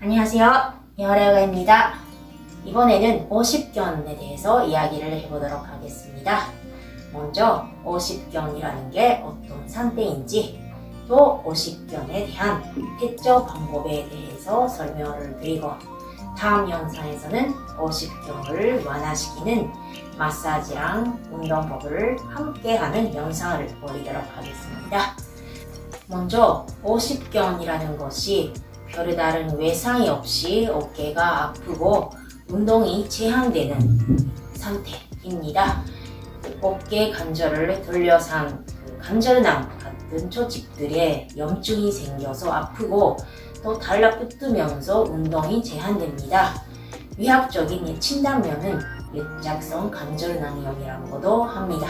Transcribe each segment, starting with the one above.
안녕하세요. 여래가입니다. 이번에는 오십견에 대해서 이야기를 해보도록 하겠습니다. 먼저 오십견이라는 게 어떤 상태인지, 또 오십견에 대한 대처 방법에 대해서 설명을 드리고, 다음 영상에서는 오십견을 완화시키는 마사지랑 운동법을 함께하는 영상을 보이도록 하겠습니다. 먼저 오십견이라는 것이 별다른 외상이 없이 어깨가 아프고 운동이 제한되는 상태입니다. 어깨 관절을 둘러싼 관절낭 같은 조직들에 염증이 생겨서 아프고 또 달라붙으면서 운동이 제한됩니다. 의학적인 진단명은 외작성 관절낭염이라고도 합니다.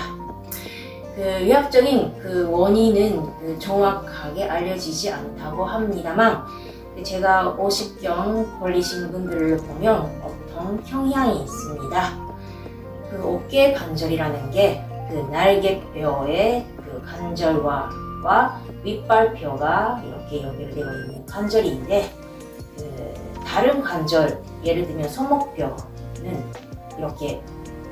의학적인 원인은 정확하게 알려지지 않다고 합니다만, 제가 오십견 걸리신 분들을 보면 어떤 경향이 있습니다. 어깨 관절이라는 게 날개뼈의 관절과 윗발뼈가 이렇게 연결되어 있는 관절인데, 다른 관절, 예를 들면 손목뼈는 이렇게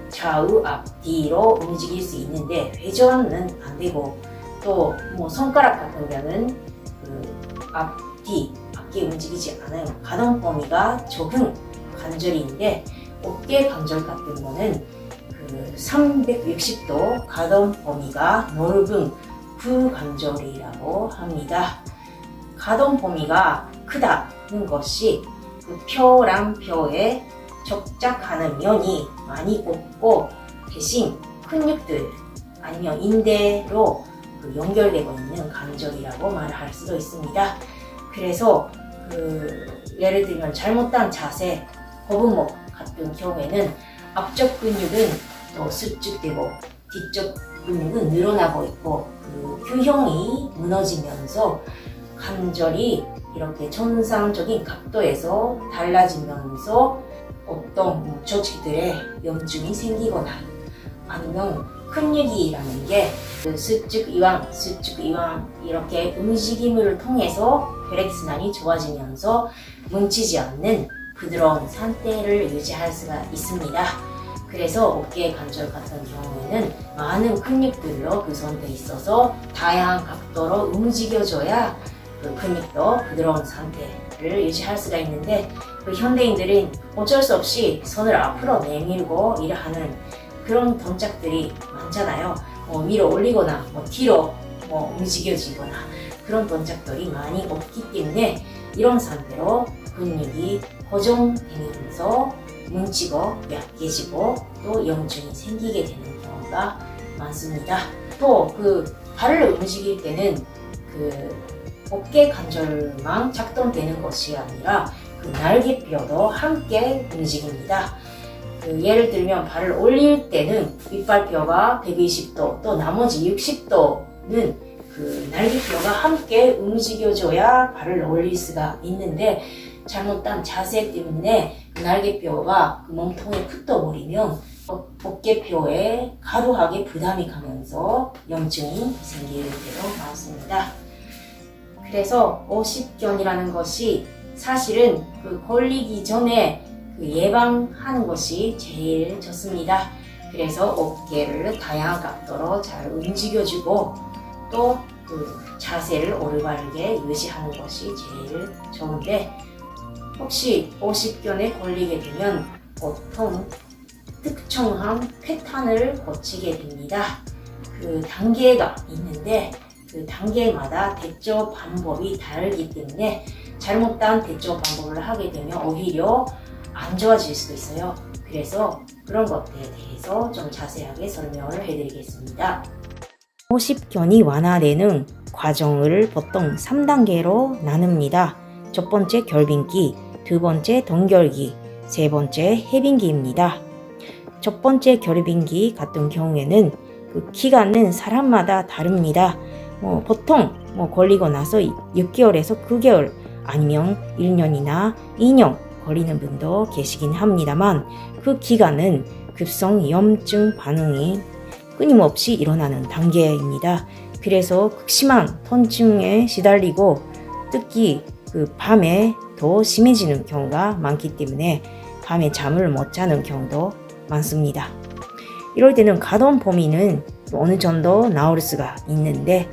좌우 앞뒤로 움직일 수 있는데 회전은 안 되고, 또 손가락 같은 경우는 앞뒤 밖에 움직이지 않아요. 가동 범위가 적은 관절인데, 어깨 관절 같은 거는 360도 가동 범위가 넓은 구관절이라고 합니다. 가동 범위가 크다는 것이 뼈랑 뼈에 접착하는 면이 많이 없고, 대신 근육들 아니면 인대로 연결되고 있는 관절이라고 말할 수도 있습니다. 그래서 예를 들면 잘못된 자세, 거북목 같은 경우에는 앞쪽 근육은 더 수축되고 뒤쪽 근육은 늘어나고 있고, 균형이 무너지면서 관절이 이렇게 정상적인 각도에서 달라지면서 어떤 조직들에 염증이 생기거나, 아니면 근육이라는 게 수축 이완 이렇게 움직임을 통해서 혈액순환이 좋아지면서 뭉치지 않는 부드러운 상태를 유지할 수가 있습니다. 그래서 어깨 관절 같은 경우에는 많은 근육들로 구성되어 있어서 다양한 각도로 움직여줘야 근육도 부드러운 상태를 유지할 수가 있는데, 현대인들은 어쩔 수 없이 손을 앞으로 내밀고 일을 하는 그런 동작들이 많잖아요. 위로 올리거나 뒤로 움직여지거나 그런 동작들이 많이 없기 때문에, 이런 상태로 근육이 고정되면서 뭉치고 약해지고 또 염증이 생기게 되는 경우가 많습니다. 또 발을 움직일 때는 어깨 관절만 작동되는 것이 아니라 날개뼈도 함께 움직입니다. 예를 들면 발을 올릴 때는 윗발뼈가 120도, 또 나머지 60도는 날개뼈가 함께 움직여줘야 발을 올릴 수가 있는데, 잘못된 자세 때문에 날개뼈가 몸통에 붙어버리면 어깨뼈에 과도하게 부담이 가면서 염증이 생길 때도 많습니다. 그래서 오십견이라는 것이 사실은 걸리기 전에 예방하는 것이 제일 좋습니다. 그래서 어깨를 다양한 각도로 잘 움직여주고, 또 자세를 올바르게 유지하는 것이 제일 좋은데, 혹시 오십견에 걸리게 되면 보통 특정한 패턴을 거치게 됩니다. 단계가 있는데 단계마다 대처 방법이 다르기 때문에 잘못된 대처 방법을 하게 되면 오히려 안 좋아질 수도 있어요. 그래서 그런 것들에 대해서 좀 자세하게 설명을 해드리겠습니다. 오십견이 완화되는 과정을 보통 3단계로 나눕니다. 첫 번째 결빙기, 두 번째 동결기, 세 번째 해빙기입니다. 첫 번째 결빙기 같은 경우에는 기간은 사람마다 다릅니다. 보통 걸리고 나서 6개월에서 9개월 아니면 1년이나 2년 걸리는 분도 계시긴 합니다만, 그 기간은 급성 염증 반응이 끊임없이 일어나는 단계입니다. 그래서 극심한 통증에 시달리고, 특히 밤에 더 심해지는 경우가 많기 때문에 밤에 잠을 못 자는 경우도 많습니다. 이럴 때는 가동 범위는 어느 정도 나올 수가 있는데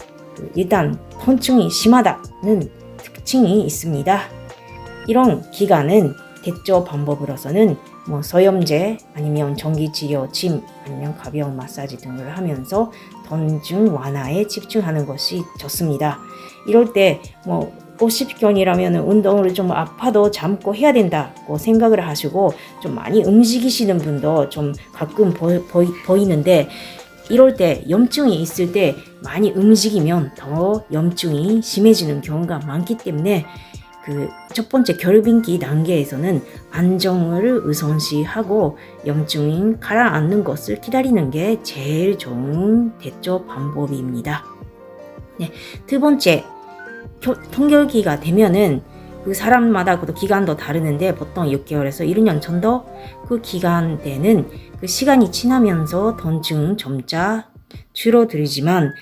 일단 통증이 심하다는 특징이 있습니다. 이런 기간은 대처 방법으로서는 소염제 아니면 전기치료, 침 아니면 가벼운 마사지 등을 하면서 통증 완화에 집중하는 것이 좋습니다. 이럴 때 50견이라면 운동을 좀 아파도 참고 해야 된다고 생각을 하시고 좀 많이 움직이시는 분도 좀 가끔 보이는데 이럴 때 염증이 있을 때 많이 움직이면 더 염증이 심해지는 경우가 많기 때문에 첫 번째 결빙기 단계에서는 안정을 우선시하고 염증이 가라앉는 것을 기다리는 게 제일 좋은 대처 방법입니다. 네, 두 번째, 통결기가 되면은 그 사람마다 그 기간도 다르는데 보통 6개월에서 1년 정도 그 기간대는 그 시간이 지나면서 통증 점차 줄어들지만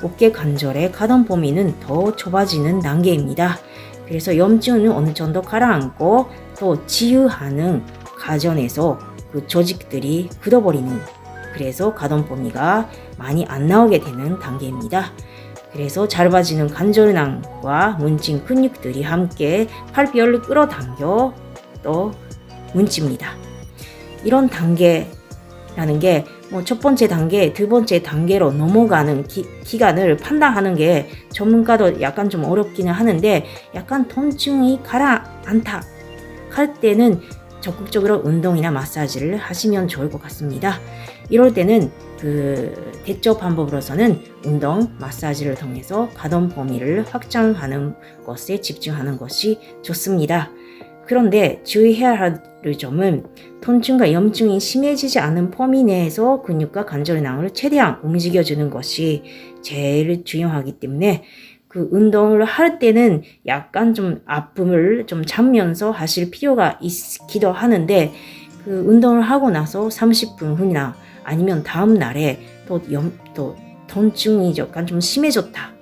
어깨 관절의 가동 범위는 더 좁아지는 단계입니다. 그래서 염증은 어느 정도 가라앉고 또 치유하는 과정에서 그 조직들이 굳어버리는, 그래서 가동 범위가 많이 안 나오게 되는 단계입니다. 그래서 짧아지는 관절낭과 뭉친 근육들이 함께 팔뼈를 끌어당겨 또 뭉칩니다. 이런 단계라는 게 첫 번째 단계, 두 번째 단계로 넘어가는 기간을 판단하는 게 전문가도 약간 좀 어렵기는 하는데 약간 통증이 가라앉다 할 때는 적극적으로 운동이나 마사지를 하시면 좋을 것 같습니다. 이럴 때는 대처 방법으로서는 운동, 마사지를 통해서 가동 범위를 확장하는 것에 집중하는 것이 좋습니다. 그런데 주의해야 할 점은 통증과 염증이 심해지지 않은 범위 내에서 근육과 관절낭을 최대한 움직여주는 것이 제일 중요하기 때문에 운동을 할 때는 약간 좀 아픔을 좀 참으면서 하실 필요가 있기도 하는데 운동을 하고 나서 30분 후나 아니면 다음 날에 또 통증이 약간 좀 심해졌다,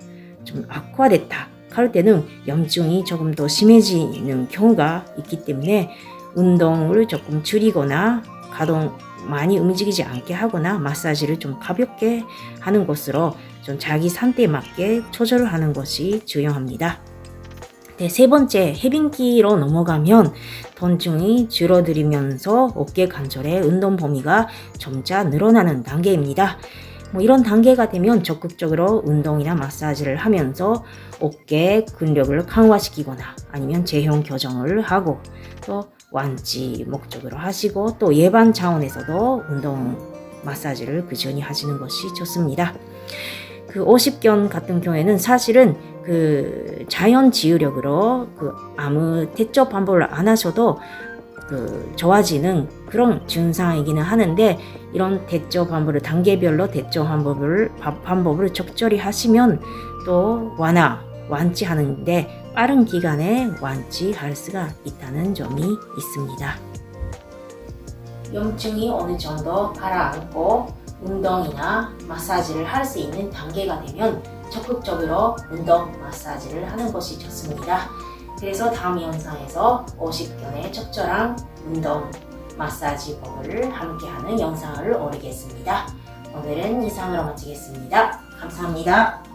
좀 악화됐다 할 때는 염증이 조금 더 심해지는 경우가 있기 때문에 운동을 조금 줄이거나 가동 많이 움직이지 않게 하거나 마사지를 좀 가볍게 하는 것으로 좀 자기 상태에 맞게 조절을 하는 것이 중요합니다. 네, 세 번째, 해빙기로 넘어가면 통증이 줄어들면서 어깨 관절의 운동 범위가 점차 늘어나는 단계입니다. 이런 단계가 되면 적극적으로 운동이나 마사지를 하면서 어깨 근력을 강화시키거나 아니면 제형 교정을 하고 또 완치 목적으로 하시고 또 예방 차원에서도 운동 마사지를 꾸준히 하시는 것이 좋습니다. 50견 같은 경우에는 사실은 자연 치유력으로 아무 대처 방법을 안 하셔도 좋아지는 그런 증상이기는 하는데 이런 대처 방법을 단계별로 대처 방법을 적절히 하시면 또 완치하는데 빠른 기간에 완치할 수가 있다는 점이 있습니다. 염증이 어느 정도 가라앉고 운동이나 마사지를 할 수 있는 단계가 되면 적극적으로 운동, 마사지를 하는 것이 좋습니다. 그래서 다음 영상에서 50견의 적절한 운동, 마사지법을 함께하는 영상을 올리겠습니다. 오늘은 이상으로 마치겠습니다. 감사합니다.